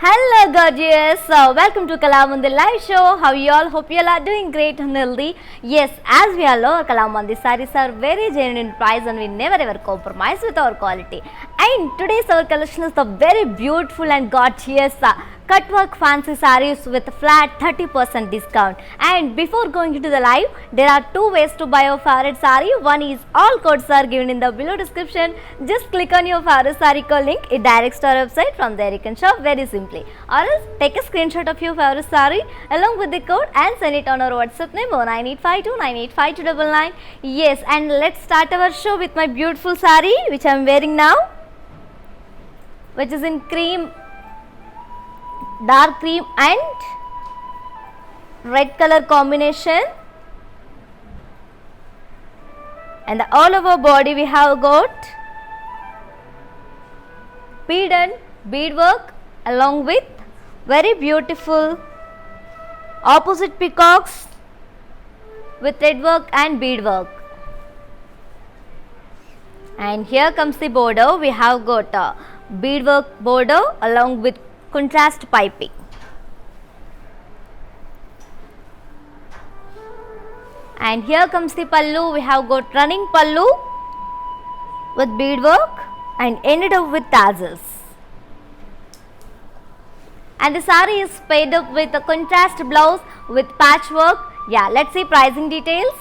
Hello gorgeous, welcome to Kalamundi live show. How you all? Hope you all are doing great and healthy. Yes, as we all know, Kalamundi sarees are very genuine in price and we never ever compromise with our quality. And today's our collection is the very beautiful and gorgeous cutwork fancy sarees with flat 30% discount. And before going into the live, there are two ways to buy your favorite saree. One is all codes are given in the below description. Just click on your favorite saree code link. It directs to our website. From there you can shop very simply. Or else take a screenshot of your favorite saree along with the code and send it on our WhatsApp number 9852985299. Yes, and let's start our show with my beautiful saree which I am wearing now, which is in cream, dark cream and red color combination, and all over body we have got beadwork along with very beautiful opposite peacocks with thread work and beadwork. And here comes the border. We have got a beadwork border along with contrast piping. And here comes the pallu. We have got running pallu with beadwork and ended up with tassels. And the saree is paired up with a contrast blouse with patchwork. Yeah, let's see pricing details.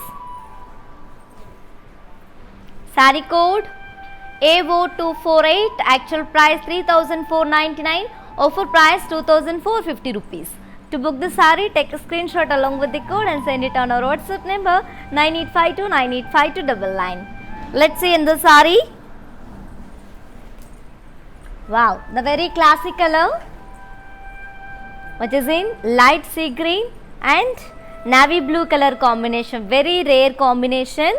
Saree code AO248, actual price 3,499, offer price 2,450 rupees. To book the saree, take a screenshot along with the code and send it on our WhatsApp number 9852985299. Let's see in the saree. Wow, the very classic color, which is in light sea green and navy blue color combination, very rare combination.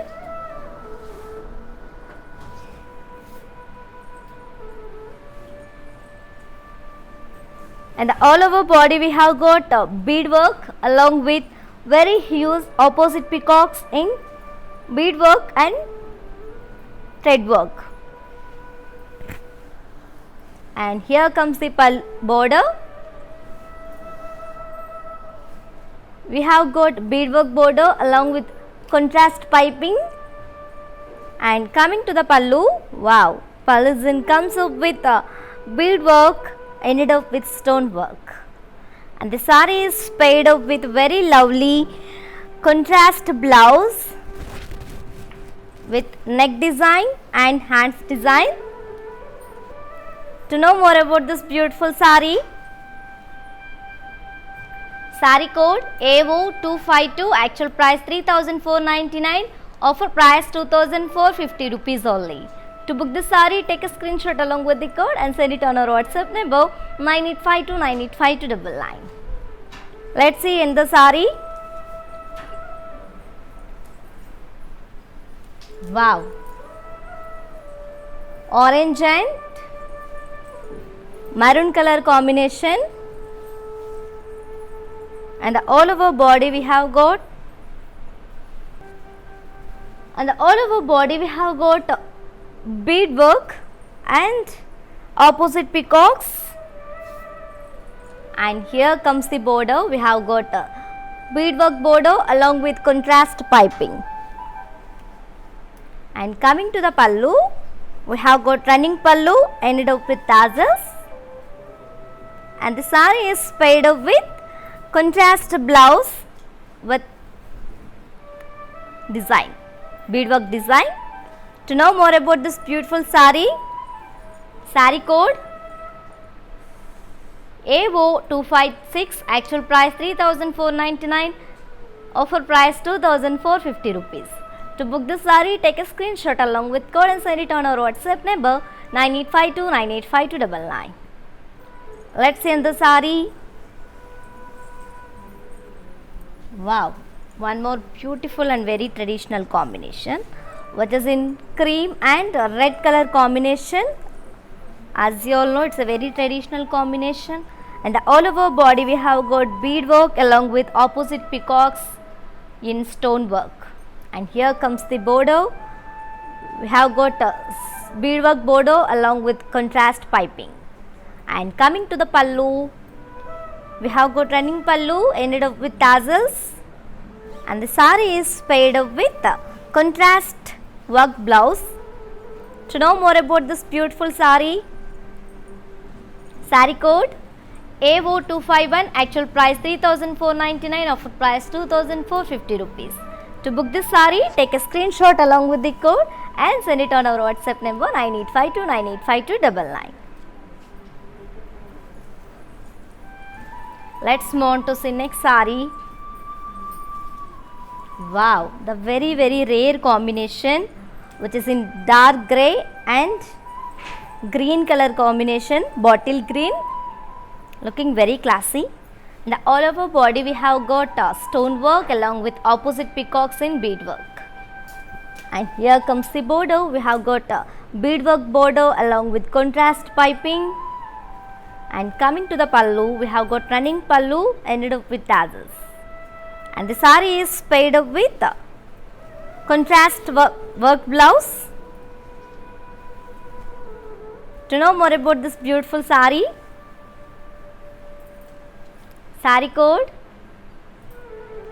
And all over body we have got beadwork along with very huge opposite peacocks in beadwork and thread work. And here comes the border. We have got beadwork border along with contrast piping. And coming to the pallu, wow, pallu comes up with beadwork ended up with stone work. And the saree is paired up with very lovely contrast blouse with neck design and hands design. To know more about this beautiful saree, saree code AO252, actual price 3,499, offer price 2,450 rupees only. To book the saree, take a screenshot along with the code and send it on our WhatsApp number 9852985299. Let's see in the saree. Wow, orange and maroon color combination, and all over body we have got, beadwork and opposite peacocks. And here comes the border. We have got a beadwork border along with contrast piping. And coming to the pallu, we have got running pallu ended up with tassels. And the saree is paired up with contrast blouse with design, beadwork design. To know more about this beautiful saree, saree code AO256, actual price 3,499, offer price 2,450 rupees. To book this saree, take a screenshot along with code and send it on our WhatsApp number 9852985299. Let's see in the saree. Wow, one more beautiful and very traditional combination, which is in cream and red color combination. As you all know, it's a very traditional combination. And all over body we have got beadwork along with opposite peacocks in stone work. And here comes the border. We have got a beadwork border along with contrast piping. And coming to the pallu, we have got running pallu ended up with tassels, and the saree is paired up with contrast work blouse. To know more about this beautiful saree, saree code AO251, actual price 3,499, offer price 2,450 rupees. To book this saree, take a screenshot along with the code and send it on our WhatsApp number 9852985299. Let's move on to see next saree. Wow, the very rare combination, which is in dark grey and green color combination, bottle green, looking very classy. And all over body we have got stone work along with opposite peacocks in beadwork. And here comes the border. We have got beadwork border along with contrast piping. And coming to the pallu, we have got running pallu ended up with tassels. And the saree is paired up with contrast work blouse. To know more about this beautiful saree, saree code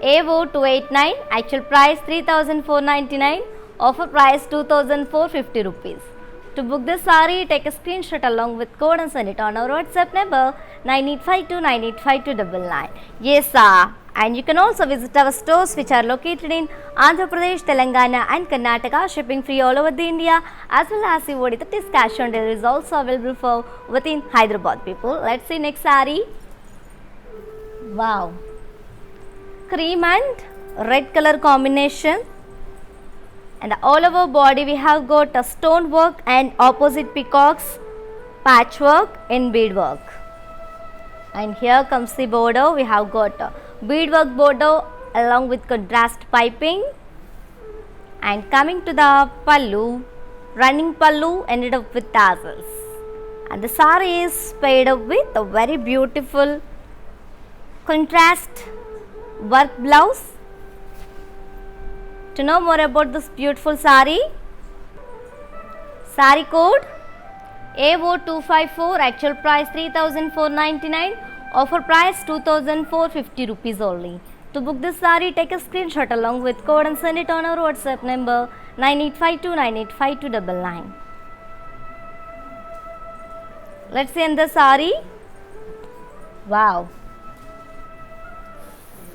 AO289, actual price 3,499, offer price 2,450 rupees. To book this saree, take a screenshot along with code and send it on our WhatsApp number 9852985299. Yes, sir. And you can also visit our stores which are located in Andhra Pradesh, Telangana and Karnataka, shipping free all over the India, as well as COD, that is cash on delivery, is also available for within Hyderabad people. Let's see next saree. Wow, cream and red color combination, and all over body we have got a stone work and opposite peacocks patchwork in beadwork. And here comes the border. We have got a beadwork border along with contrast piping. And coming to the pallu, running pallu ended up with tassels. And the saree is paired up with a very beautiful contrast work blouse. To know more about this beautiful saree, saree code AO254, actual price 3,499, offer price 2,450 rupees only. To book this saree, take a screenshot along with code and send it on our WhatsApp number 9852985299. Let's see another saree. Wow,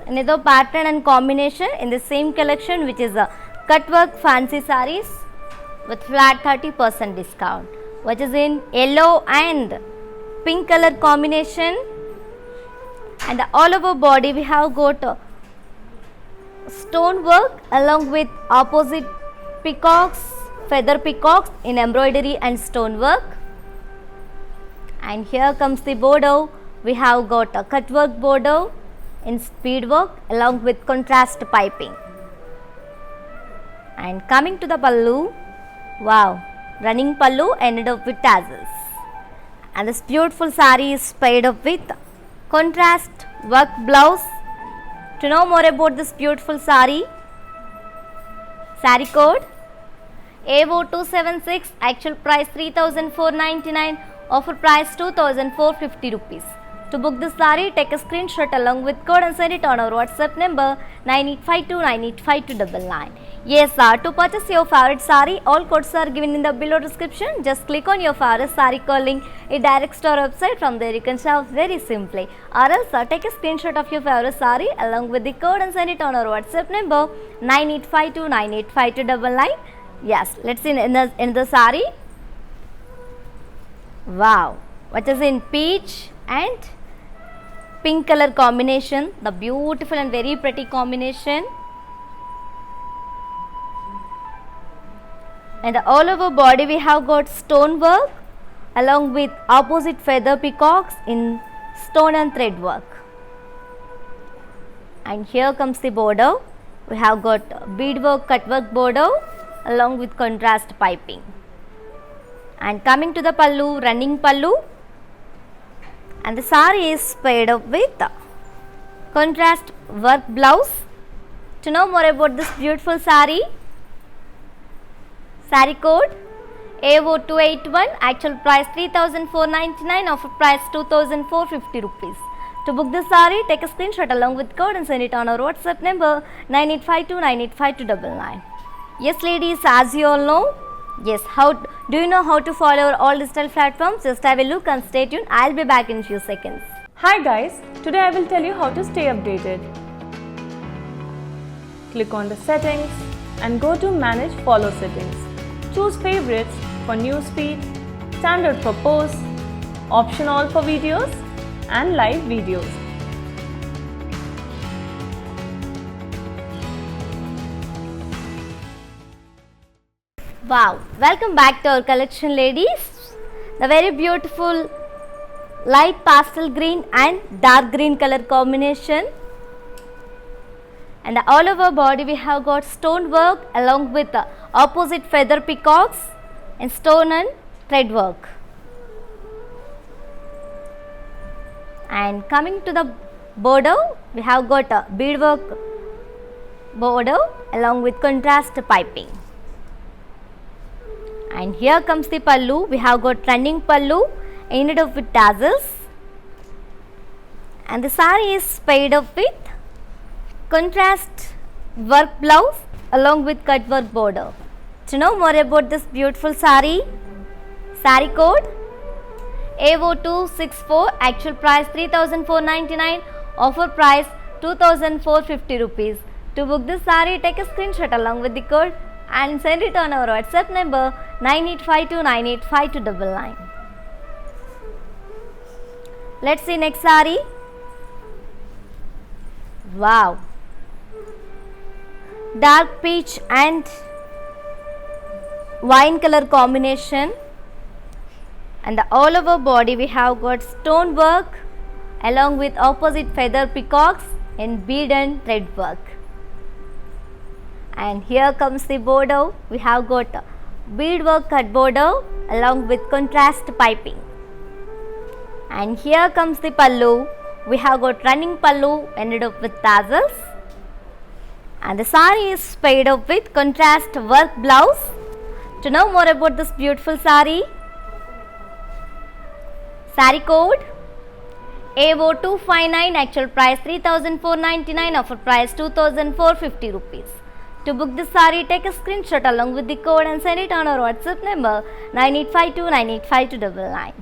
another pattern and combination in the same collection, which is a cut work fancy sarees with flat 30% discount, which is in yellow and pink color combination. And all over body we have got stone work along with opposite peacocks, feather peacocks in embroidery and stone work. And here comes the border. We have got a cut work border in beadwork along with contrast piping. And coming to the pallu, wow, running pallu ended up with tassels. And this beautiful saree is paired up with contrast work blouse. To know more about this beautiful saree, saree code AO276, actual price 3,499, offer price 2,450 rupees. To book this saree, take a screenshot along with code and send it on our WhatsApp number 9852985299. Yes, sir. To purchase your favorite saree, all codes are given in the below description. Just click on your favorite saree link. It directs to our website. From there, you can shop very simply. Or else, take a screenshot of your favorite saree along with the code and send it on our WhatsApp number 9852985299. Yes, let's see in the saree. Wow, which is in peach and pink color combination, the beautiful and very pretty combination. And all over body we have got stone work along with opposite feather peacocks in stone and thread work. And here comes the border. We have got beadwork cut work border along with contrast piping. And coming to the pallu, running pallu, and the saree is paired up with contrast work blouse. To know more about this beautiful saree, saree code AO281, actual price 3,499, offer price 2,450 rupees. To book this saree, take a screenshot along with code and send it on our WhatsApp number 9852985299. Yes ladies, as you all know, yes, do you know how to follow all digital platforms? Just have a look and stay tuned. I'll be back in few seconds. Hi guys, today I will tell you how to stay updated. Click on the settings and go to manage follow settings. Choose favorites for newsfeed, standard for posts, option all for videos and live videos. Wow, welcome back to our collection ladies. The very beautiful light pastel green and dark green color combination, and all over body we have got stone work along with opposite feather peacocks and stone and thread work. And coming to the border, we have got a beadwork border along with contrast piping. And here comes the pallu. We have got running pallu ended up with tassels, and the saree is paired up with contrast work blouse along with cut work border. To know more about this beautiful saree code AO264, actual price 3,499, offer price 2,450 rupees. To book this saree, take a screenshot along with the code and send it on our WhatsApp number 9852985299. Let's see next saree. Wow, dark peach and wine color combination, and the all over body we have got stone work along with opposite feather peacocks and bead and thread work. And here comes the border. We have got beadwork cut border along with contrast piping. And here comes the pallu. We have got running pallu ended up with tassels, and the saree is paired up with contrast work blouse. To know more about this beautiful saree code AO259, actual price 3,499, offer price 2,450 rupees. To book this saree, take a screenshot along with the code and send it on our WhatsApp number 9852985299.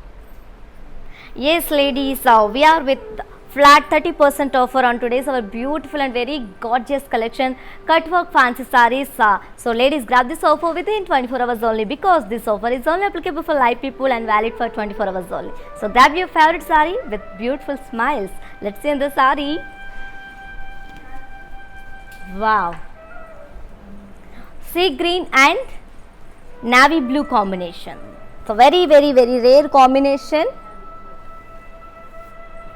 Yes ladies, we are with flat 30% offer on today's our beautiful and very gorgeous collection cut work fancy sarees. So ladies, grab this offer within 24 hours only, because this offer is only applicable for live people and valid for 24 hours only. So grab your favorite saree with beautiful smiles. Let's see in the saree. Wow, sea green and navy blue combination. So very rare combination.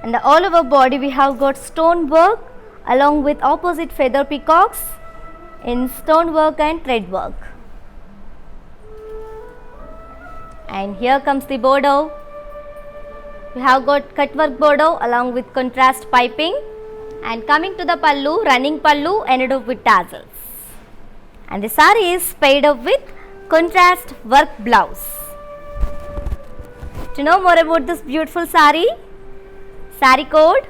And the all over body we have got stone work along with opposite feather peacocks in stone work and thread work. And here comes the border. We have got cut work border along with contrast piping, and coming to the pallu, running pallu ended up with tassels, and the saree is paired up with contrast work blouse. To know more about this beautiful saree code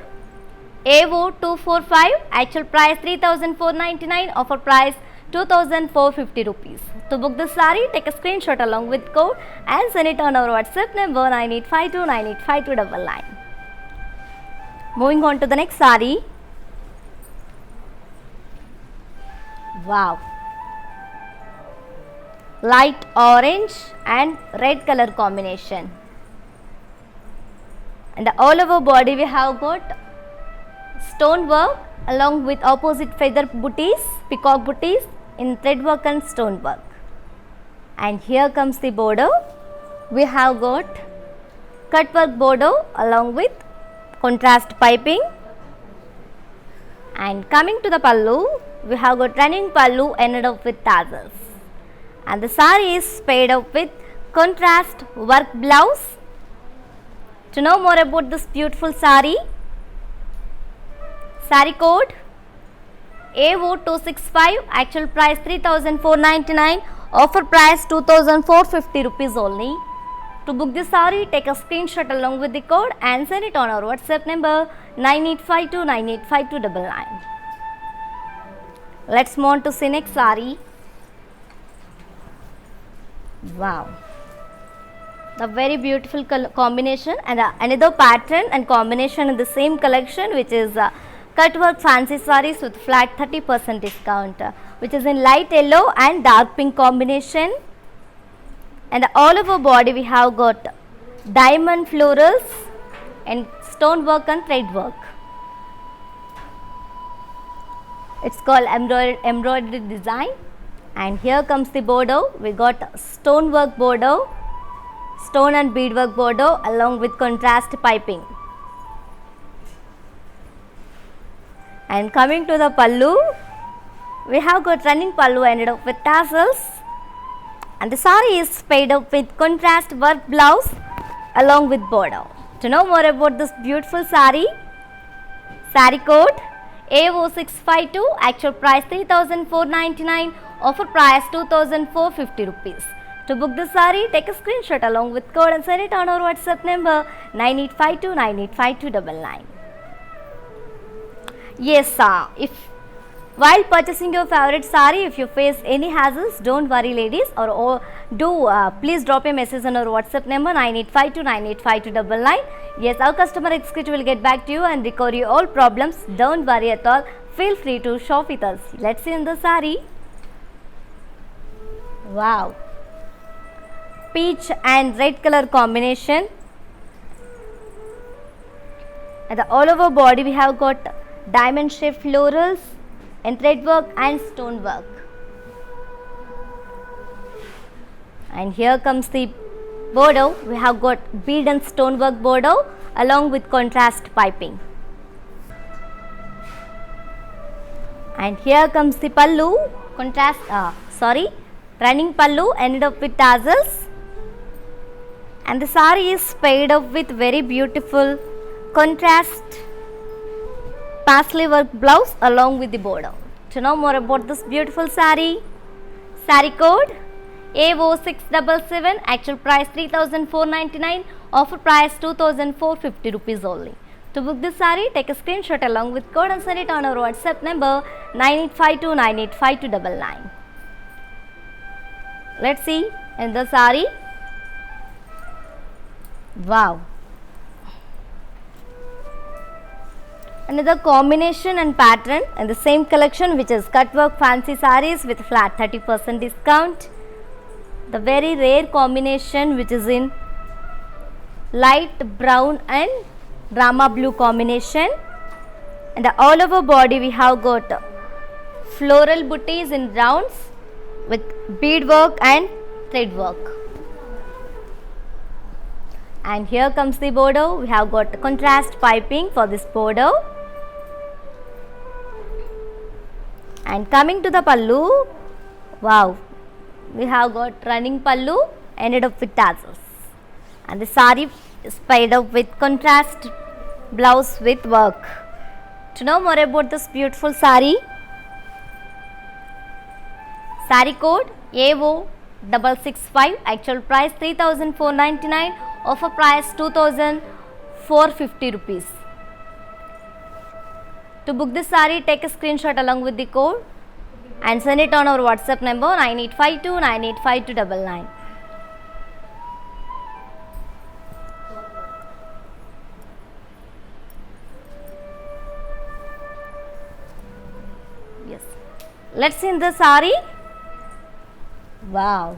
AO245, actual price 3,499, offer price 2,450 rupees. To book this saree, take a screenshot along with code and send it on our WhatsApp number 9852985299. Moving on to the next saree. Wow, light orange and red color combination, and the all over body we have got stone work along with opposite feather booties, peacock booties in thread work and stone work. And here comes the border. We have got cut work border along with contrast piping, and coming to the pallu, we have got running pallu ended up with tassels, and the saree is paired up with contrast work blouse. To know more about this beautiful saree code AO265, actual price 3,499, Offer price 2450 rupees only. To book this saree, take a screenshot along with the code and send it on our WhatsApp number 9852985299. Let's move on to the next saree. Wow, the very beautiful combination and another pattern and combination in the same collection, which is cut work fancy sarees with flat 30% discount, which is in light yellow and dark pink combination. And all over body we have got diamond florals and stone work and thread work. It's called embroidery design. And here comes the border. We got stone work border, stone and beadwork border along with contrast piping. And coming to the pallu, we have got running pallu ended up with tassels, and the saree is paid up with contrast work blouse along with border. To know more about this beautiful saree, saree code AO652, actual price 3499, offer price 2450 rupees. To book the saree, take a screenshot along with code and send it on our WhatsApp number 9852985299. Yes sir, if while purchasing your favorite saree, if you face any hassles, don't worry ladies, or please drop a message on our WhatsApp number 9852985299. Yes, our customer executive will get back to you and recover your all problems. Don't worry at all. Feel free to shop with us. Let's see in the saree. Wow, peach and red color combination, and all over body we have got diamond shaped florals and thread work and stone work. And here comes the border. We have got bead and stone work border along with contrast piping. And here comes the pallu, running pallu ended up with tassels, and the saree is paired up with very beautiful contrast parsley work blouse along with the border. To know more about this beautiful saree, saree code AO677, actual price 3499, offer price 2450 rupees only. To book this saree, take a screenshot along with code and send it on our WhatsApp number 9852985299. Let's see in the saree. Wow, another combination and pattern in the same collection, which is cut work fancy sarees with flat 30% discount. The very rare combination, which is in light brown and rama blue combination, and all over body we have got floral booties in rounds with bead work and thread work. And here comes the border. We have got contrast piping for this border. And coming to the pallu, wow, we have got running pallu ended up with tassels, and the saree is paired up with contrast blouse with work. To know more about this beautiful saree, saree code AO665, actual price 3499, offer price 2450 rupees. To book this saree, take a screenshot along with the code and send it on our WhatsApp number 9852985299. Yes, let's see in the saree. Wow,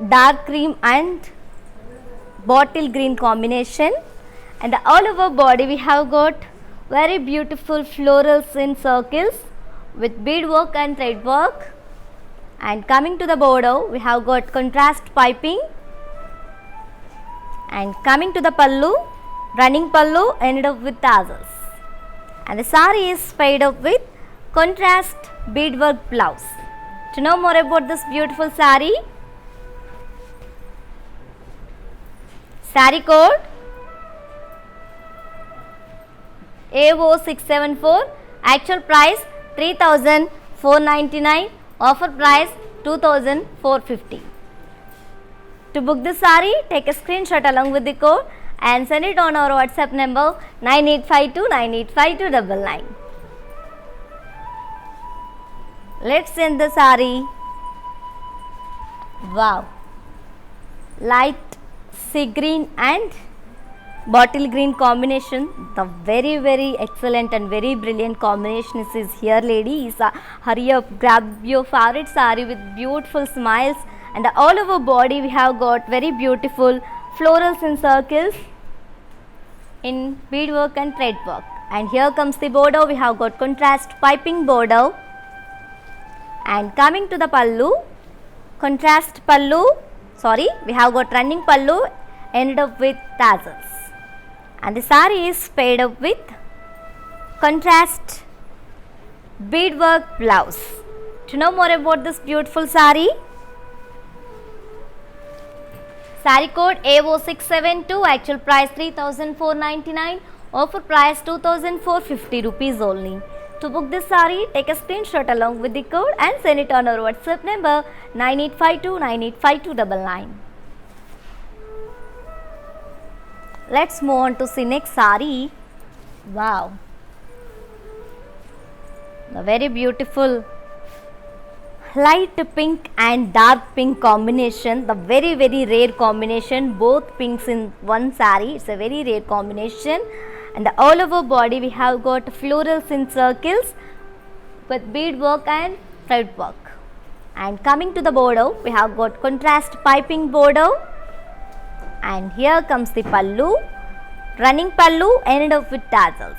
dark cream and bottle green combination, and all over body we have got very beautiful florals in circles with bead work and thread work. And coming to the border, we have got contrast piping. And coming to the pallu, running pallu ended up with tassels, and the saree is paired up with contrast beadwork blouse. To know more about this beautiful saree, saree code AO674, actual price 499, offer price 2450. To book this saree, take a screenshot along with the code and send it on our WhatsApp number 9852985299. Let's send the saree. Wow, light sea green and bottle green combination, the very excellent and very brilliant combination is here, ladies. Hurry up, grab your favorite saree with beautiful smiles, and all over body we have got very beautiful florals in circles in beadwork and thread work. And here comes the border, we have got contrast piping border. And coming to the pallu, contrast pallu, we have got running pallu ended up with tassels. And the saree is paired up with contrast beadwork blouse. To know more about this beautiful saree, saree code AO672, actual price 3499, offer price 2450 rupees only. To book this saree, take a screenshot along with the code and send it on our WhatsApp number 9852985299. Let's move on to see next saree. Wow, the very beautiful light pink and dark pink combination, the very rare combination, both pinks in one saree. It's a very rare combination. And all over body we have got florals in circles with beadwork and thread work. And coming to the border, we have got contrast piping border. And here comes the pallu, running pallu ended up with tassels.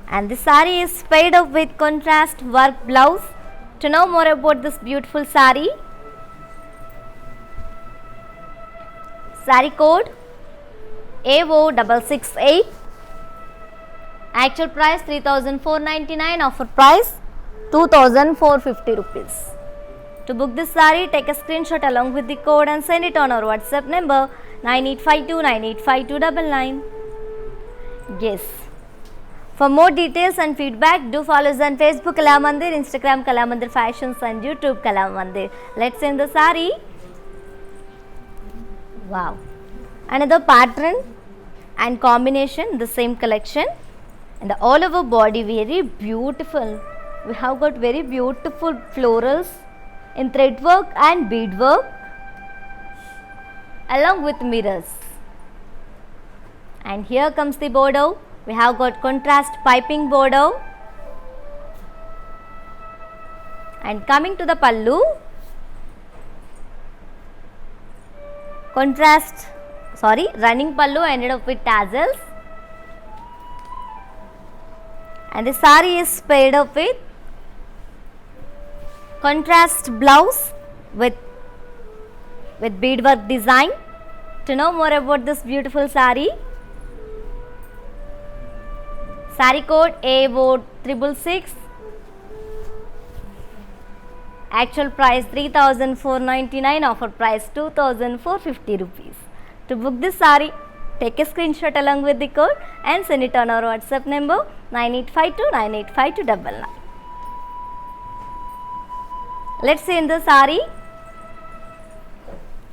And the saree is paired up with contrast work blouse. To know more about this beautiful saree, saree code AO668, actual price 3499, offer price 2450 rupees. To book this saree, take a screenshot along with the code and send it on our WhatsApp number 9852985299. Yes. For more details and feedback, do follow us on Facebook Kalamandir, Instagram Kalamandir Fashions and YouTube Kalamandir. Let's send the saree. Wow. Another pattern and combination, the same collection, and the all over body very beautiful. We have got very beautiful florals in thread work and bead work along with mirrors. And here comes the border, we have got contrast piping border. And coming to the pallu, running pallu ended up with tassels. And the saree is paired up with contrast blouse with beadwork design. To know more about this beautiful saree, saree code AO666, actual price 3499, offer price 2450 rupees. To book this saree, take a screenshot along with the code and send it on our WhatsApp number 9852985299. Let's see in the saree.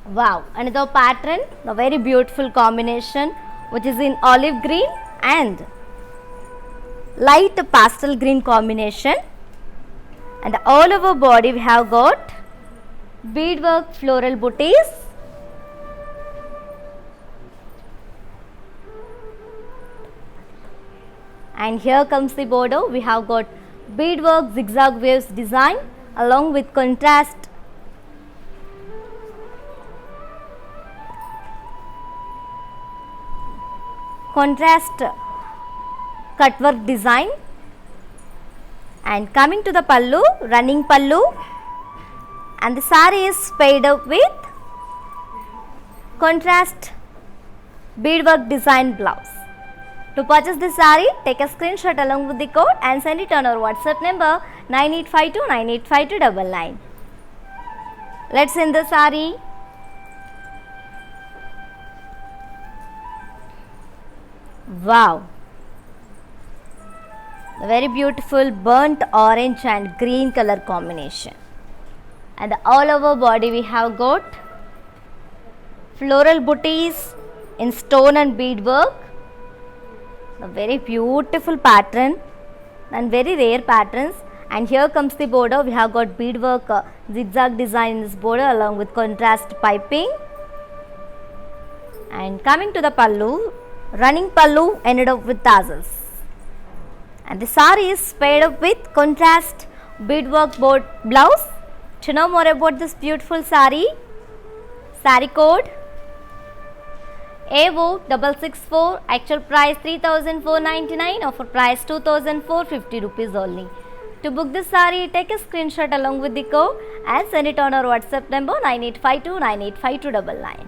Wow, another pattern, the very beautiful combination, which is in olive green and light pastel green combination. And all over body we have got beadwork floral booties. And here comes the border, we have got beadwork zigzag waves design along with contrast cut work design. And coming to the pallu, running pallu, and the saree is paired up with contrast beadwork design blouse. To purchase this saree, take a screenshot along with the code and send it on our WhatsApp number 9852985299. Let's send the saree. Wow, The very beautiful burnt orange and green color combination. And all over body we have got floral booties in stone and beadwork. A very beautiful pattern and very rare patterns. And here comes the border. We have got beadwork zigzag design in this border along with contrast piping. And coming to the pallu, running pallu ended up with tassels. And the saree is paired up with contrast beadwork blouse. To know more about this beautiful saree, saree code AO664, actual price 3,499, offer price 2,450 rupees only. To book this saree, take a screenshot along with the code and send it on our WhatsApp number 9852985299.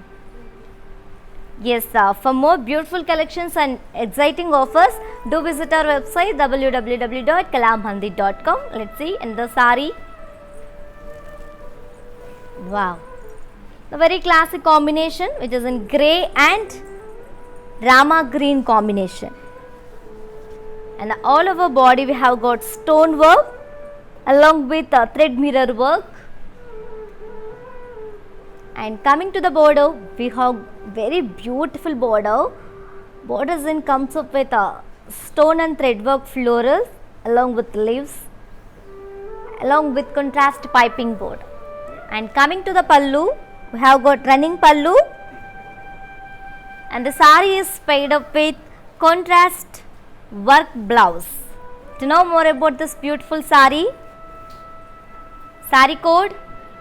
Yes, for more beautiful collections and exciting offers, do visit our website www.kalamhandi.com. Let's see in the saree. Wow, a very classic combination which is in grey and rama green combination. And all over body we have got stone work along with thread mirror work. And coming to the border, we have very beautiful border. Borders in comes up with stone and thread work florals along with leaves, along with contrast piping border. And coming to the pallu, we have got running pallu, and the saree is paired up with contrast work blouse. To know more about this beautiful saree, saree code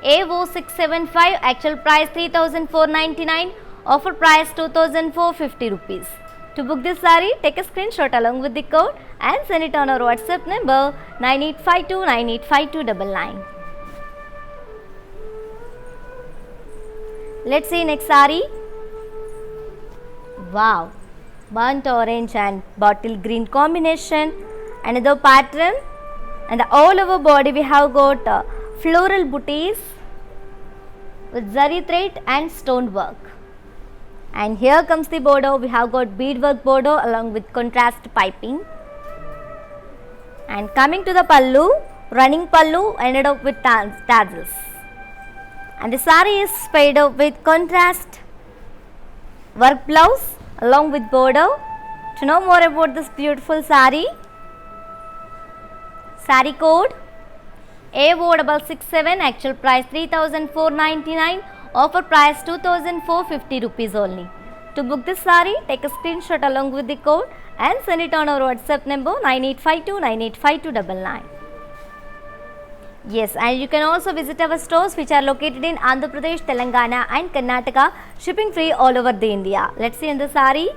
AO675, actual price 3,499, offer price 2,450 rupees. To book this saree, take a screenshot along with the code and send it on our WhatsApp number 9852985299. Let's see next saree. Wow, burnt orange and bottle green combination, another pattern, and all over body we have got floral booties with zari thread and stone work. And here comes the border. We have got beadwork border along with contrast piping. And coming to the pallu, running pallu ended up with tassels. And the saree is paired up with contrast work blouse along with border. To know more about this beautiful saree, saree code AO667, actual price 3,499, offer price 2,450 rupees only. To book this saree, take a screenshot along with the code and send it on our WhatsApp number 9852985299. Yes, and you can also visit our stores which are located in Andhra Pradesh, Telangana and Karnataka, shipping free all over the India. Let's see in the saree.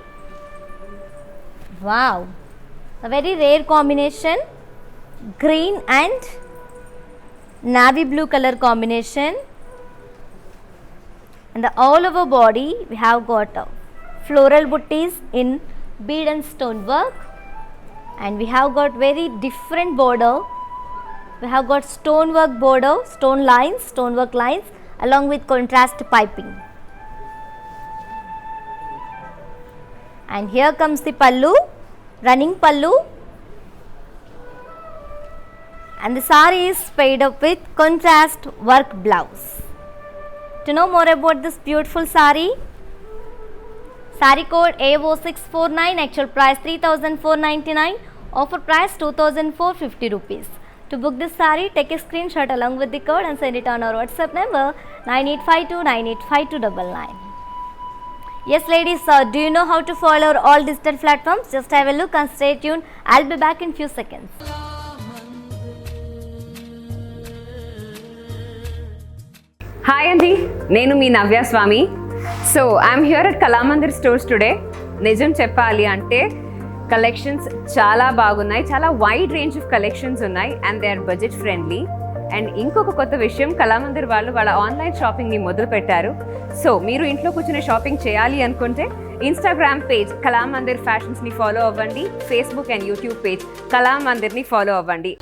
Wow, a very rare combination, green and navy blue color combination. And the all over body we have got floral booties in bead and stone work, and we have got very different border. We have got stone work border, stone work lines along with contrast piping. And here comes the pallu, running pallu, and the saree is paired up with contrast work blouse. To know more about this beautiful saree, saree code AO649, actual price 3,499, offer price 2,450 rupees. To book this saree, take a screenshot along with the code and send it on our WhatsApp number 9852985299. Yes ladies, do you know how to follow all digital platforms? Just have a look and stay tuned. I'll be back in few seconds. Hi అండి, నేను మీ Navya Swamy. So I'm here at Kalamandir stores today. నిజం చెప్పాలి అంటే collections చాలా బాగున్నాయి, చాలా wide range of collections ఉన్నాయి and they are budget friendly. And ఇంకొక కొత్త విషయం, కళామందిర్ వాళ్ళు వాళ్ళ ఆన్లైన్ షాపింగ్ని మొదలు పెట్టారు. సో మీరు ఇంట్లో కూర్చుని షాపింగ్ చేయాలి అనుకుంటే ఇన్స్టాగ్రామ్ పేజ్ కళామందిర్ ఫ్యాషన్స్ని ఫాలో అవ్వండి, ఫేస్బుక్ అండ్ యూట్యూబ్ పేజ్ కళామందిర్ని ఫాలో అవ్వండి.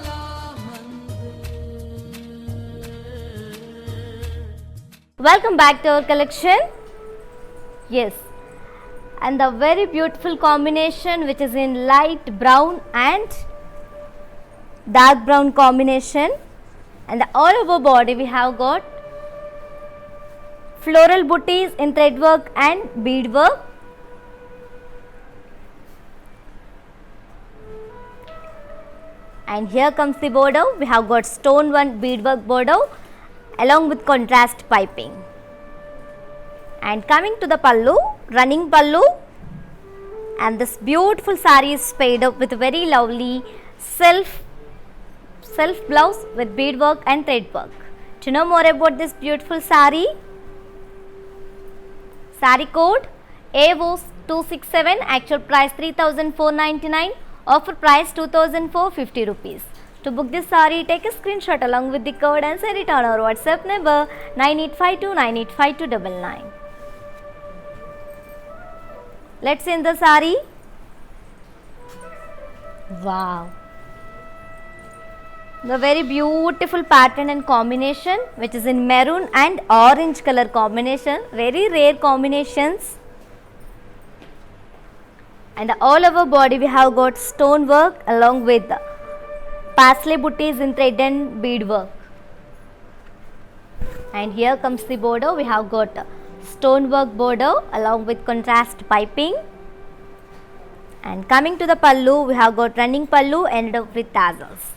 Welcome back to our collection. Yes, and the very beautiful combination which is in light brown and dark brown combination, and all over body we have got floral booties in thread work and bead work. And here comes the border. We have got stone one beadwork border along with contrast piping. And coming to the pallu, running pallu, and this beautiful saree is paired up with a very lovely self blouse with beadwork and thread work. To know more about this beautiful saree, saree code AO267, actual price 3,499. Offer price 2,450 rupees. To book this saree, take a screenshot along with the code and send it on our WhatsApp number 9852985299. Let's see in the saree. Wow, the very beautiful pattern and combination, which is in maroon and orange color combination, very rare combinations. And all over body we have got stone work along with parsley booties in thread and bead work. And here comes the border. We have got stone work border along with contrast piping. And coming to the pallu, we have got running pallu ended up with tassels.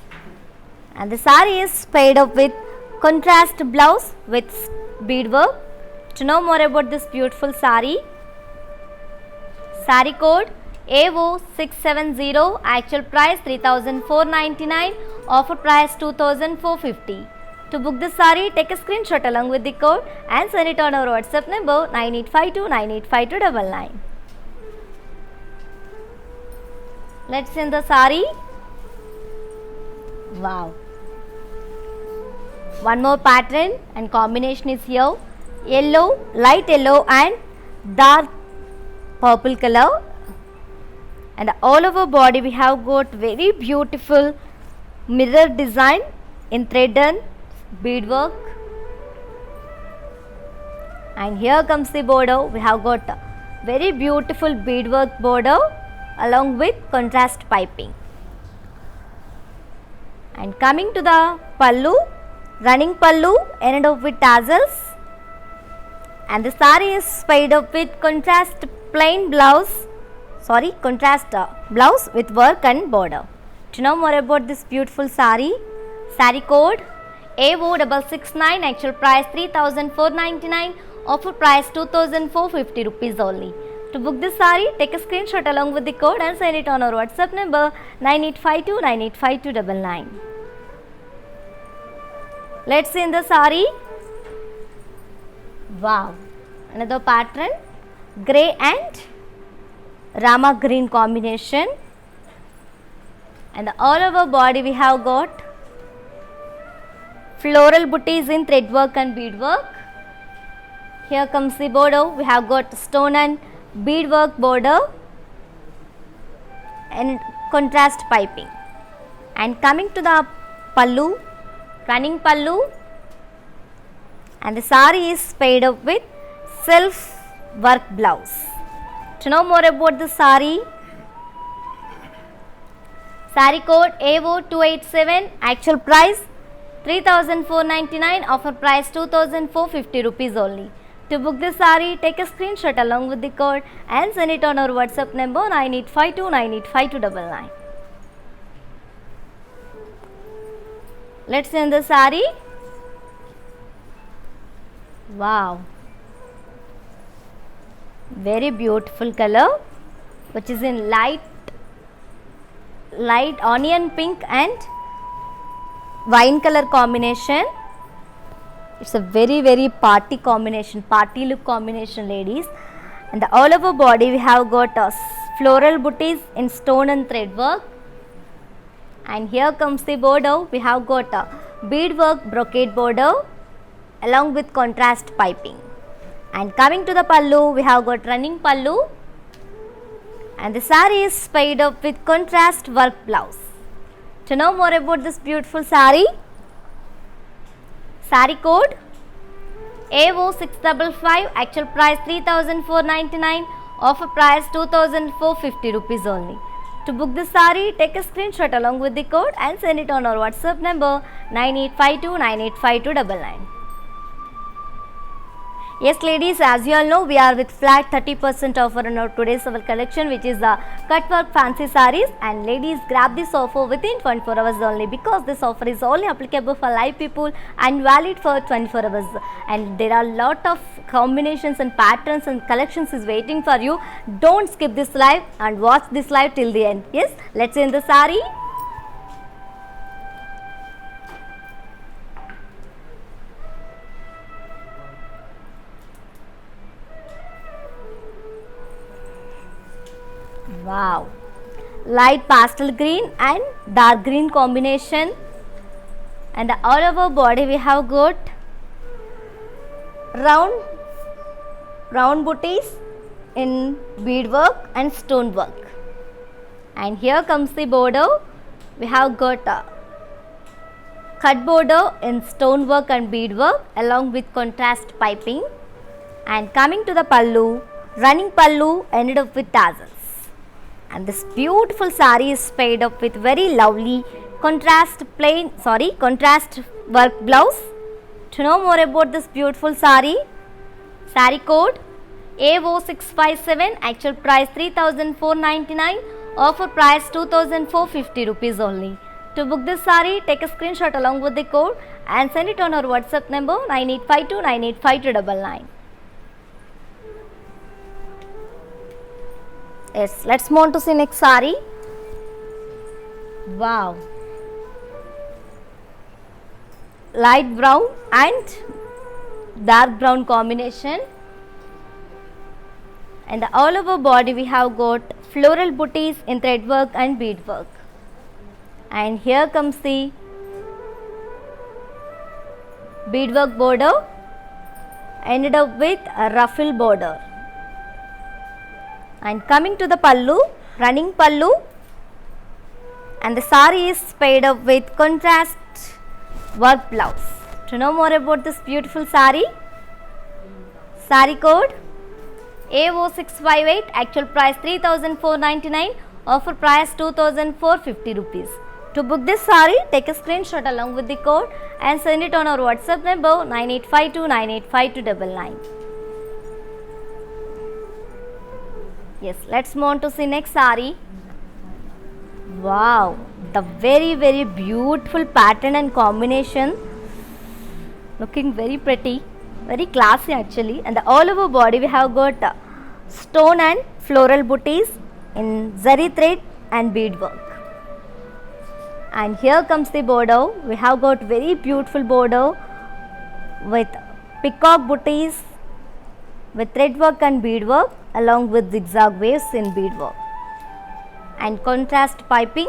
And the saree is paired up with contrast blouse with bead work. To know more about this beautiful saree, saree code AO670, actual price 3,499, offer price 2,450. To book this saree, take a screenshot along with the code and send it on our WhatsApp number 9852985299. Let's see in the saree. Wow, one more pattern and combination is here, yellow, light yellow and dark purple color. And all over body we have got very beautiful mirror design in thread and bead work. And here comes the border. We have got very beautiful beadwork border along with contrast piping. And coming to the pallu, running pallu ended up with tassels. And the saree is paired up with contrast blouse with work and border. To know more about this beautiful saree, saree code AO669, actual price 3,499, offer price 2,450 rupees only. To book this saree, take a screenshot along with the code and send it on our WhatsApp number 9852985299. Let's see in the saree. Wow, another pattern, grey and Rama green combination. And all over body we have got floral booties in thread work and bead work. Here comes the border. We have got stone and bead work border and contrast piping. And coming to the pallu, running pallu, and the saree is paired up with self work blouse. To know more about the saree, saree code AO287, actual price 3,499, offer price 2,450 rupees only. To book this saree, take a screenshot along with the code and send it on our WhatsApp number 9852985299. Let's see in the saree. Wow, very beautiful color, which is in light onion pink and wine color combination. It's a very party combination, party look combination, ladies. And the all over body we have got floral booties in stone and thread work. And here comes the border. We have got a beadwork brocade border along with contrast piping. And coming to the pallu, we have got running pallu, and the saree is paired up with contrast work blouse. To know more about this beautiful saree, saree code AO655, actual price 3,499, offer price 2,450 rupees only. To book this saree, take a screenshot along with the code and send it on our WhatsApp number 9852985299. Yes ladies, as you all know, we are with flat 30% offer on our today's our collection, which is the cut work fancy sarees, and ladies, grab this offer within 24 hours only, because this offer is only applicable for live people and valid for 24 hours, and there are lot of combinations and patterns and collections is waiting for you. Don't skip this live and watch this live till the end. Yes, let's see in the saree. Wow, light pastel green and dark green combination, and all over body we have got round booties in beadwork and stone work, and here comes the border. We have got a cut border in stone work and beadwork along with contrast piping, and coming to the pallu, running pallu ended up with tassels. And this beautiful saree is paired up with very lovely contrast work blouse. To know more about this beautiful saree, saree code AO657, actual price 3499, offer price 2450 rupees only. To book this saree, take a screenshot along with the code and send it on our WhatsApp number 9852985299. Yes, let's move on to see next saree. Wow, light brown and dark brown combination, and all over body we have got floral booties in thread work and bead work, and here comes the beadwork border ended up with a ruffle border. And coming to the pallu, running pallu, and the saree is paired up with contrast work blouse. To know more about this beautiful saree, saree code AO658, actual price 3499, offer price 2450 rupees. To book this saree, take a screenshot along with the code and send it on our WhatsApp number 9852985299. Yes, let's move on to see next saree. Wow, the very beautiful pattern and combination, looking very pretty, very classy actually, and the all over body we have got stone and floral booties in zari thread and bead work. And here comes the border. We have got very beautiful border with peacock booties with thread work and bead work along with zigzag waves in bead work, and contrast piping.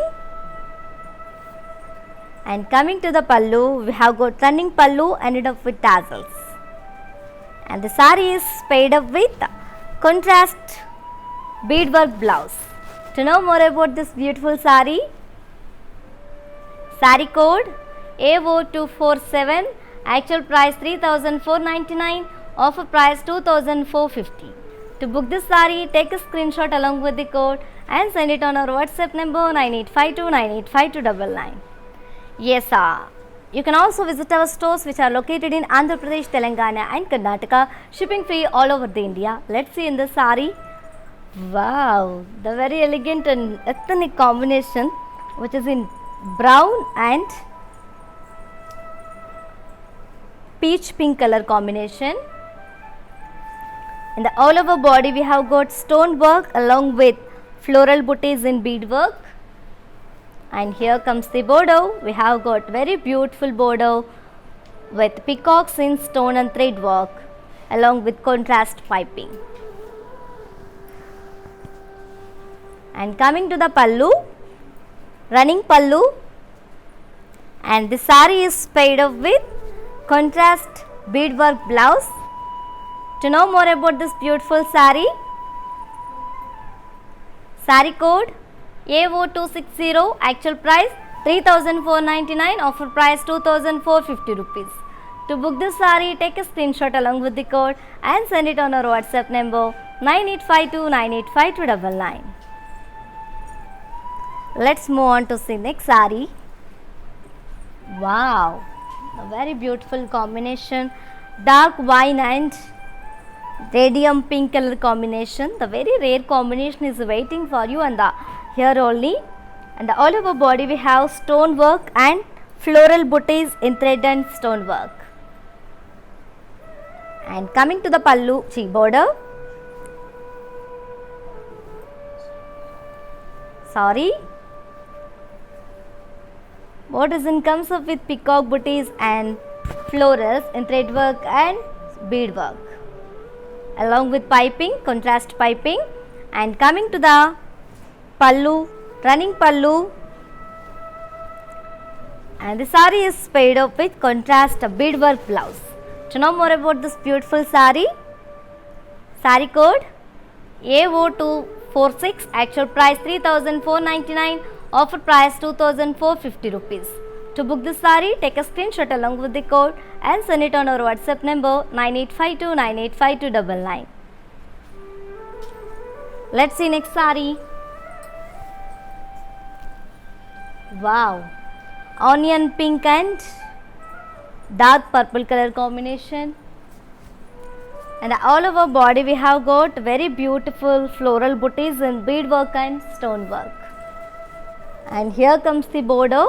And coming to the pallu, we have got running pallu ended up with tassels, and the saree is paired up with contrast beadwork blouse. To know more about this beautiful saree, saree code AO247, actual price 3499, offer price 2450. To book this saree, take a screenshot along with the code and send it on our WhatsApp number 9852985299. Yes, you can also visit our stores which are located in Andhra Pradesh, Telangana and Karnataka, shipping free all over the India. Let's see in the saree. Wow, the very elegant and ethnic combination, which is in brown and peach pink color combination. In the all over body we have got stone work along with floral booties in bead work, and here comes the border. We have got very beautiful border with peacocks in stone and thread work along with contrast piping. And coming to the pallu, running pallu, and the saree is paired up with contrast beadwork blouse. To know more about this beautiful saree, saree code AO260, actual price 3499, offer price 2450 rupees. To book this saree, take a screenshot along with the code and send it on our WhatsApp number 9852985299. Let's move on to see next saree. Wow, a very beautiful combination, dark wine and radium pink color combination. The very rare combination is waiting for you and the here only. And all over body we have stone work and floral booties in thread and stone work. And coming to the pallu border, sorry, border comes up with peacock booties and florals in thread work and bead work, along with piping, contrast piping. And coming to the pallu, running pallu, and the saree is paired up with contrast beadwork blouse. To know more about this beautiful saree, saree code AO246, actual price 3,499, offer price 2,450 rupees. To book this saree, take a screenshot along with the code and send it on our WhatsApp number 9852985299. Let's see next saree. Wow, onion pink and dark purple color combination, and all over body we have got very beautiful floral booties in beadwork and stone work. And here comes the border.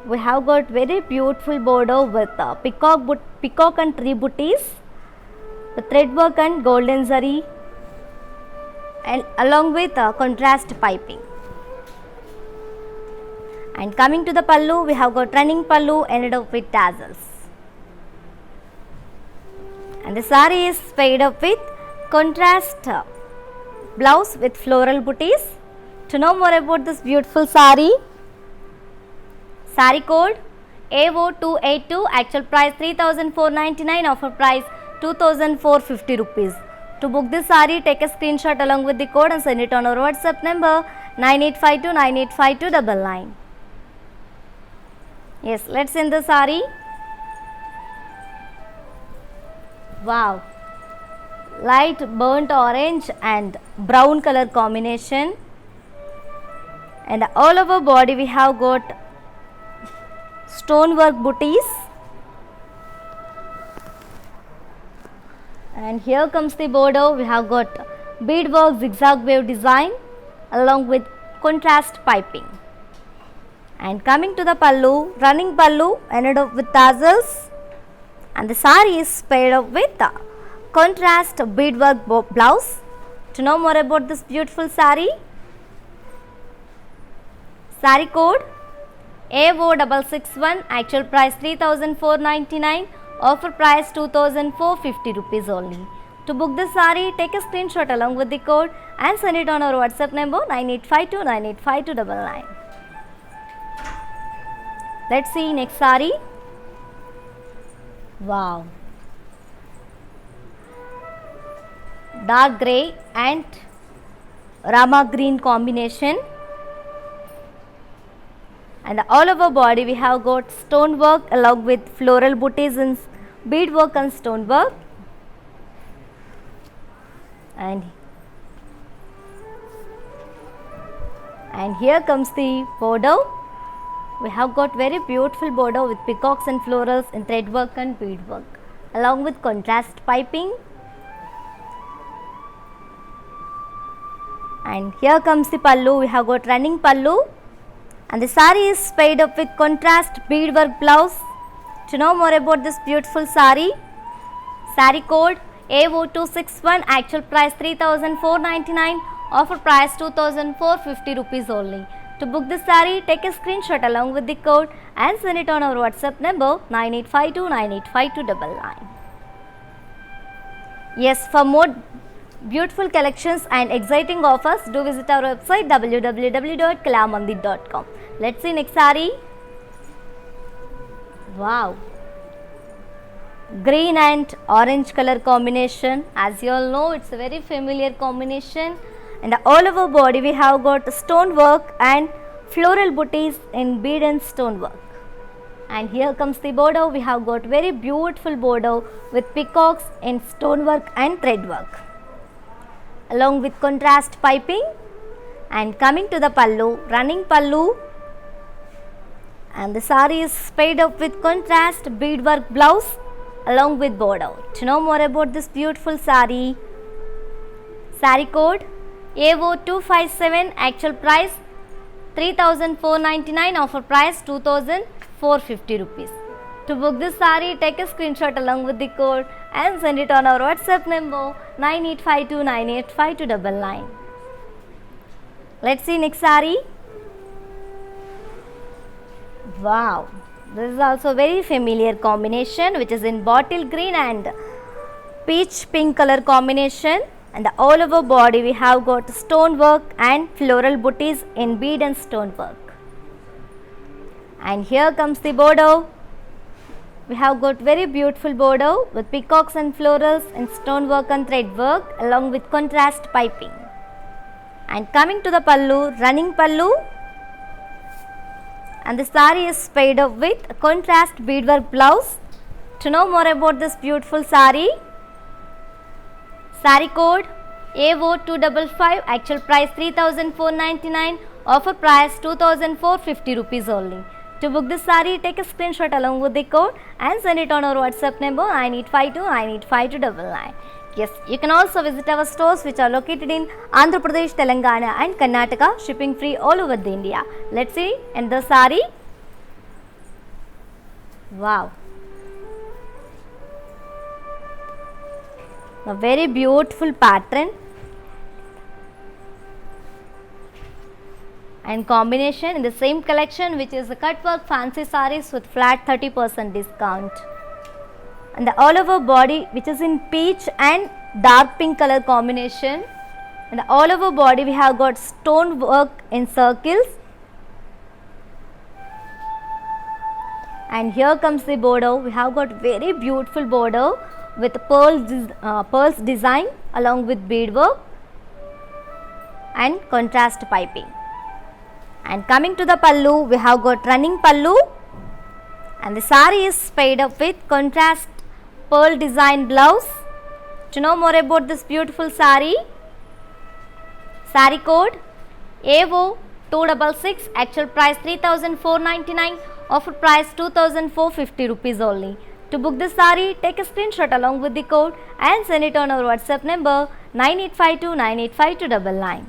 We have got very beautiful border with peacock and tree booties, the thread work and golden zari, and along with contrast piping. And coming to the pallu, we have got running pallu ended up with tassels. And the saree is paired up with contrast blouse with floral booties. To know more about this beautiful saree, saree code AO282, actual price 3,499, offer price 2,450 rupees. To book this saree, take a screenshot along with the code and send it on our WhatsApp number 9852985299. Yes, let's end the saree. Wow, light burnt orange and brown color combination, and all over body we have got stonework booties. And here comes the border. We have got beadwork zigzag wave design along with contrast piping. And coming to the pallu, running pallu ended up with tassels, and the saree is paired up with the contrast beadwork blouse. To know more about this beautiful saree, saree code AO661, actual price 3,499, offer price 2,450 rupees only. To book this saree, take a screenshot along with the code and send it on our WhatsApp number 9852985299. Let's see next saree. Wow, dark grey and rama green combination, and all over body we have got stone work along with floral booties and beadwork and stone work. And here comes the border. We have got very beautiful border with peacocks and florals in thread work and bead work along with contrast piping. And here comes the pallu. We have got running pallu, and the saree is paired up with contrast beadwork blouse. To know more about this beautiful saree, saree code AO261, actual price 3,499, offer price 2,450 rupees only. To book this saree, take a screenshot along with the code and send it on our WhatsApp number 9852985299. Yes, for more beautiful collections and exciting offers, do visit our website www.kalamandir.com. Let's see next saree. Wow, green and orange color combination. As you all know, it's a very familiar combination. And all over body we have got stone work and floral booties in bead and stone work. And here comes the border. We have got very beautiful border with peacocks in stone work and thread work along with contrast piping. And coming to the pallu, running pallu, and the saree is paired up with contrast beadwork blouse along with border. To know more about this beautiful saree, saree code AO257, actual price 3,499, offer price 2,450 rupees. To book this saree, take a screenshot along with the code and send it on our WhatsApp number 9852985299. Let's see next saree. Wow, this is also very familiar combination, which is in bottle green and peach pink color combination. And the all over body we have got stone work and floral booties in bead and stone work. And here comes the border. We have got very beautiful border with peacocks and florals and stone work and thread work along with contrast piping. And coming to the pallu, running pallu, and the saree is paired up with contrast beadwork blouse. To know more about this beautiful saree, saree code AO255, actual price 3,499, offer price 2,450 rupees only. To book this saree, take a screenshot along with the code and send it on our WhatsApp number 9852985299. Yes, you can also visit our stores which are located in Andhra Pradesh, Telangana and Karnataka, shipping free all over the India. Let's see in the saree. Wow, a very beautiful pattern and combination in the same collection, which is the cut work fancy sarees with flat 30% discount. And the all over body, which is in peach and dark pink color combination, and the all over body we have got stone work in circles. And here comes the border. We have got very beautiful border with pearls design along with beadwork and contrast piping. And coming to the pallu, we have got running pallu, and the saree is paired up with contrast pearl design blouse. To know more about this beautiful saree, saree code AO266, actual price 3,499, offer price 2,450 rupees only. To book this saree, take a screenshot along with the code and send it on our WhatsApp number 9852985299.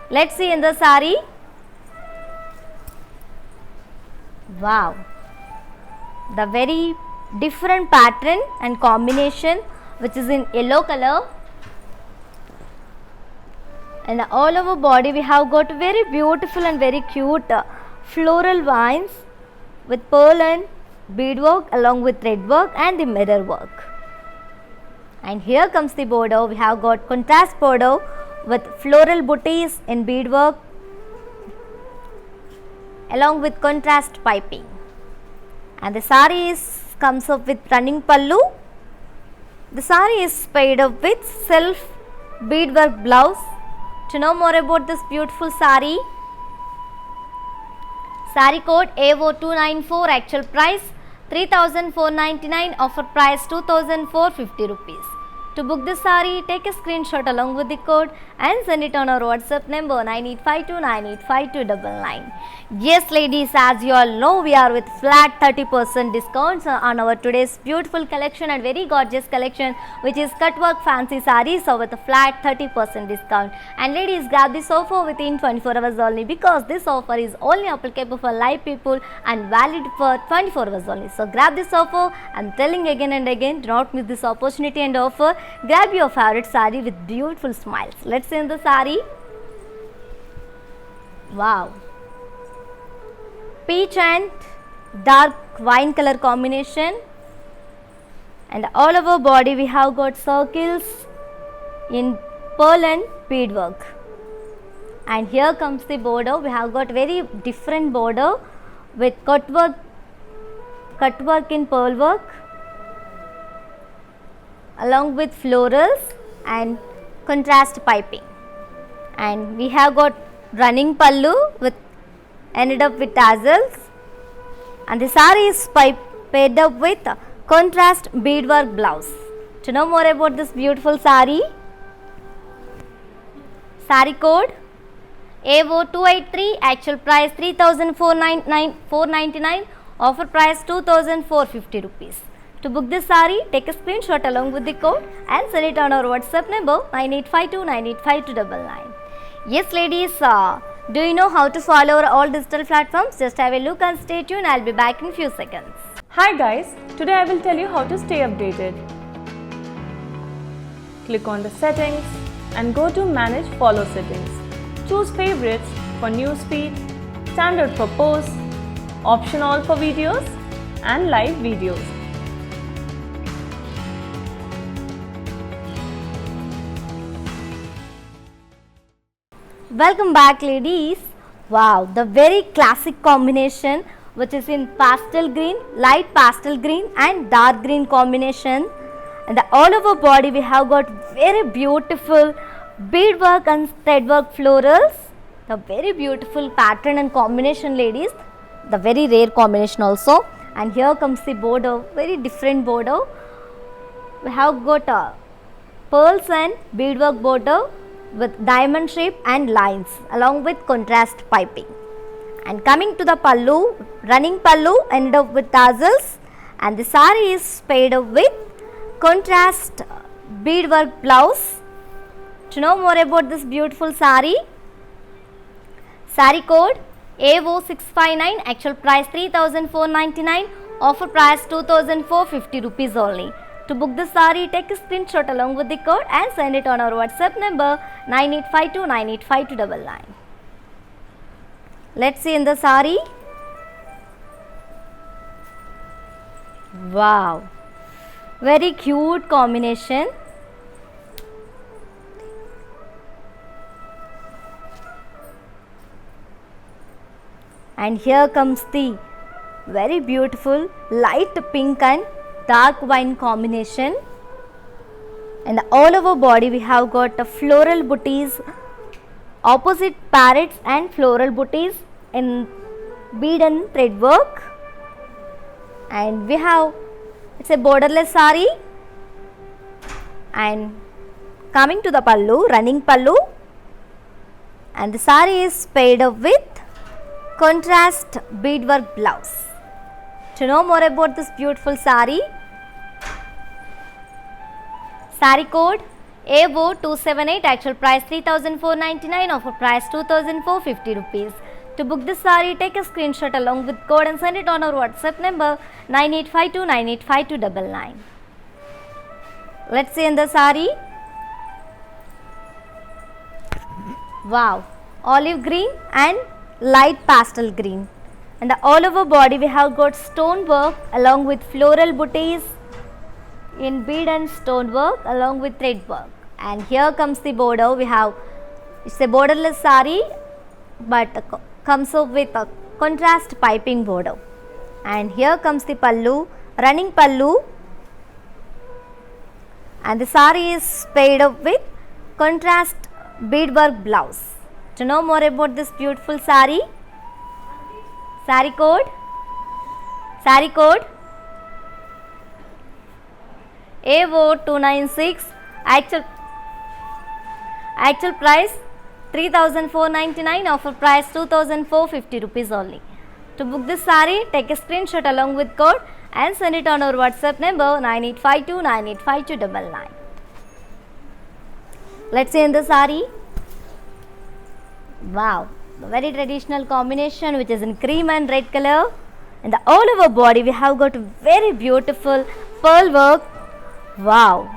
Let's see in the saree. Wow, the very different pattern and combination, which is in yellow color, and all over body we have got very beautiful and very cute floral vines with pearl and beadwork along with thread work and the mirror work. And here comes the border. We have got contrast border with floral booties in beadwork along with contrast piping. And the saree comes up with running pallu. The saree is paired up with self beadwork blouse. To know more about this beautiful saree, saree code AO294, actual price 3,499, offer price 2,450 rupees. To book this saree, take a screenshot along with the code and send it on our WhatsApp number 9852985299. Yes ladies, as you all know, we are with flat 30% discounts on our today's beautiful collection and very gorgeous collection, which is cut work fancy sarees, so with a flat 30% discount. And ladies, grab this offer within 24 hours only, because this offer is only applicable for live people and valid for 24 hours only. So grab this offer. I'm telling again and again, do not miss this opportunity and offer. Grab your favorite saree with beautiful smiles. Let's see in the saree. Wow, peach and dark wine color combination, and all over body we have got circles in pearl and beadwork. And here comes the border. We have got very different border with cut work in pearl work along with florals and contrast piping. And we have got running pallu with ended up with tassels, and the saree is paired up with contrast beadwork blouse. To know more about this beautiful saree, Saree code AO283, actual price 3,499, offer price 2,450 rupees. To book this saree, take a screenshot along with the code and send it on our WhatsApp number 9852985299. Yes ladies, do you know how to follow our all digital platforms? Just have a look and stay tuned. I'll be back in few seconds. Hi guys, today I will tell you how to stay updated. Click on the settings and go to manage follow settings. Choose favorites for newsfeed, standard for posts, option all for videos and live videos. Welcome back ladies. Wow, the very classic combination which is in pastel green, light pastel green and dark green combination. And the all over body we have got very beautiful beadwork and threadwork florals. The very beautiful pattern and combination ladies. The very rare combination also. And here comes the border, very different border. We have got pearls and beadwork border with diamond shape and lines along with contrast piping. And coming to the pallu, running pallu ended up with tassels, and the saree is paired up with contrast beadwork blouse. To know more about this beautiful saree, saree code AO659, actual price 3,499, offer price 2,450 rupees only. To book the saree, take a screenshot along with the code and send it on our WhatsApp number 9852985299. Let's see in the saree. Wow, very cute combination. And here comes the very beautiful light pink and dark wine combination. And all over body we have got a floral booties, opposite parrots and floral booties in bead and thread work. And we have, it's a borderless saree. And coming to the pallu, running pallu, and the saree is paired up with contrast beadwork blouse. To know more about this beautiful saree, saree code AO278, actual price 3,499, offer price 2,450 rupees. To book this saree, take a screenshot along with code and send it on our WhatsApp number 9852985299. Let's see in the saree. Wow, olive green and light pastel green. And the all over body we have got stone work along with floral booties in bead and stone work along with thread work. And here comes the border. We have, it's a borderless saree but comes up with a contrast piping border. And here comes the pallu, running pallu, and the saree is paired up with contrast beadwork blouse. To know more about this beautiful saree, saree code AO296, actual price 3,499, offer price 2,450 rupees only. To book this saree, take a screenshot along with code and send it on our WhatsApp number 9852985299. Let's see in the saree. Wow, the very traditional combination which is in cream and red color. And the all over body we have got very beautiful pearl work. Wow.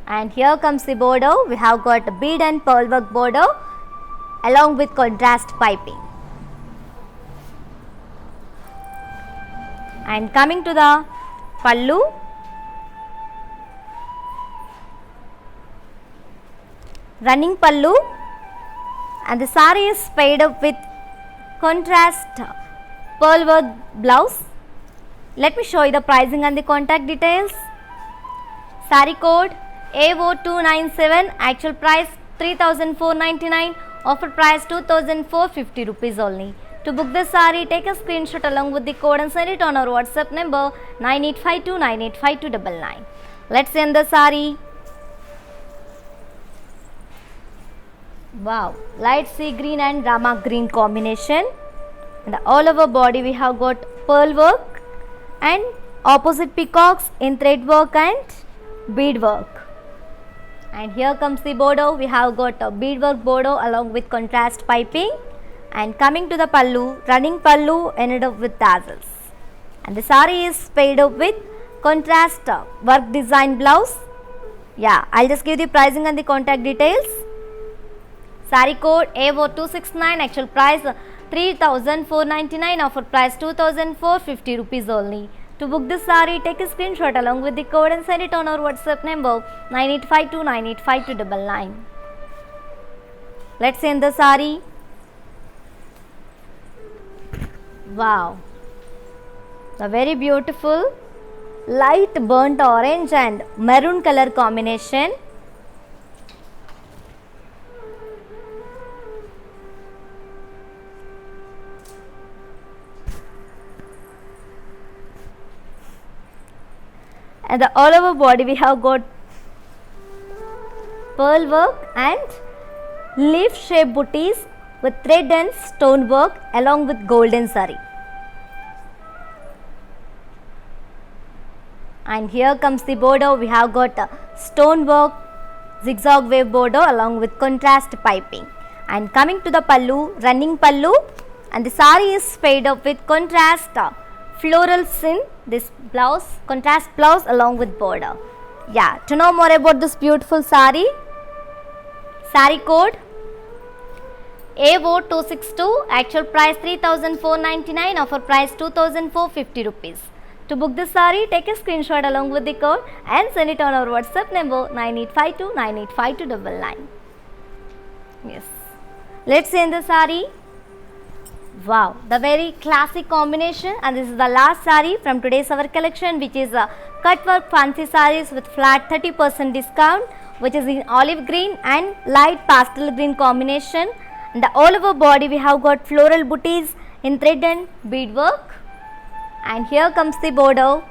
And here comes the border. We have got a bead and pearl work border along with contrast piping. And coming to the pallu, running pallu, and the saree is paired up with contrast pearl work blouse. Let me show you the pricing and the contact details. Saree code AO297, actual price 3,499, offer price 2,450 rupees only. To book this saree, take a screenshot along with the code and send it on our WhatsApp number 9852985299. Let's end the saree. Wow, light sea green and rama green combination. And all over body we have got pearl work and opposite peacocks in thread work and bead work. And here comes the border. We have got a beadwork border along with contrast piping. And coming to the pallu, running pallu ended up with tassels. And the saree is paired up with contrast work design blouse. Yeah, I'll just give the pricing and the contact details. Saree code A4269, actual price 3,499, offer price 2,450 rupees only. To book this saree, take a screenshot along with the code and send it on our WhatsApp number 9852985299. Let's end the saree. Wow, the very beautiful light burnt orange and maroon color combination. And the all over body we have got pearl work and leaf shaped booties with thread and stone work along with golden saree. And here comes the border. We have got a stone work zigzag wave border along with contrast piping. And coming to the pallu, running pallu, and the saree is paired up with contrast florals in this blouse, contrast blouse along with border. Yeah, to know more about this beautiful saree, saree code A4262, actual price 3,499, offer price 2,450 rupees. To book this saree, take a screenshot along with the code and send it on our WhatsApp number 9852985299. Yes, let's end the saree. Wow, the very classic combination, and this is the last saree from today's our collection, which is a cut work fancy sarees with flat 30% discount, which is in olive green and light pastel green combination. And the all over body we have got floral booties in thread and bead work. And here comes the border.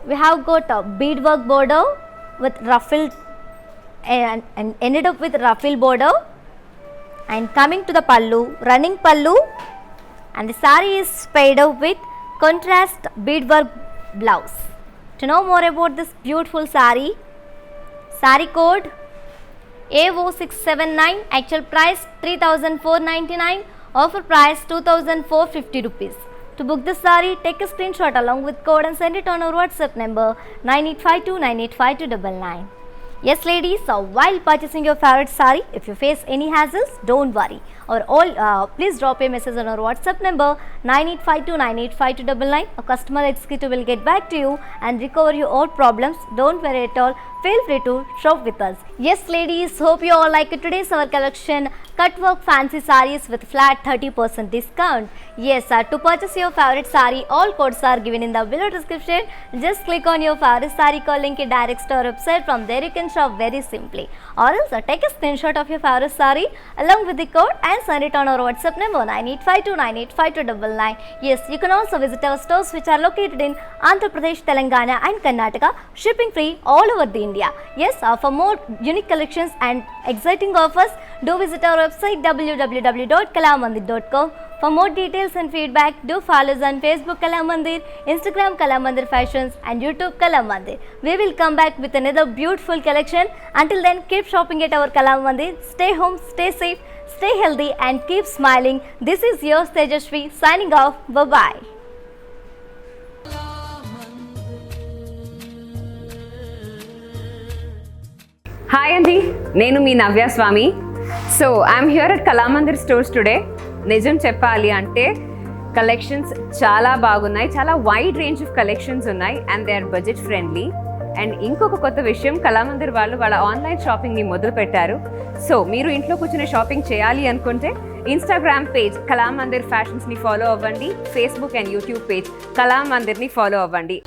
We have got a beadwork border with ruffled and ended up with ruffle border. And coming to the pallu, running pallu, and the saree is paired up with contrast beadwork blouse. To know more about this beautiful saree, saree code A0679, actual price 3,499, offer price 2,450 rupees. To book this saree, take a screenshot along with code and send it on our WhatsApp number 9852985299. Yes ladies, so while purchasing your favorite saree, if you face any hassles, don't worry. Or please drop a message on our WhatsApp number 9852985299. A customer executive will get back to you and recover your all problems. Don't worry at all. Feel free to shop with us. Yes ladies, hope you all like today's our collection cut work fancy sarees with flat 30% discount. Yes, to purchase your favorite saree, all codes are given in the below description. Just click on your favorite saree code link, it directs to our website. From there you can shop very simply. Or else take a screenshot of your favorite saree along with the code and send it on our WhatsApp number 9852985299. Yes, you can also visit our stores which are located in Andhra Pradesh, Telangana and Karnataka, shipping free all over the India. Yes, for more unique collections and exciting offers, do visit our website www.kalamandir.com. For more details and feedback, do follow us on Facebook Kalamandir, Instagram Kalamandir Fashions and YouTube Kalamandir. We will come back with another beautiful collection. Until then, keep shopping at our Kalamandir. Stay home, stay safe, stay healthy and keep smiling. This is yours Tejashwi signing off. Bye-bye. Hi అండి, నేను మీ Navya Swamy. So I'm here at Kalamandir stores today. నిజం చెప్పాలి అంటే collections చాలా బాగున్నాయి, చాలా wide range of collections ఉన్నాయి and they are budget friendly. And ఇంకొక కొత్త విషయం, కళామందిర్ వాళ్ళు వాళ్ళ ఆన్లైన్ షాపింగ్ని మొదలు పెట్టారు. సో మీరు ఇంట్లో కూర్చుని షాపింగ్ చేయాలి అనుకుంటే ఇన్స్టాగ్రామ్ పేజ్ కళామందిర్ ఫ్యాషన్స్ని ఫాలో అవ్వండి, ఫేస్బుక్ అండ్ యూట్యూబ్ పేజ్ కళామందిర్ని ఫాలో అవ్వండి.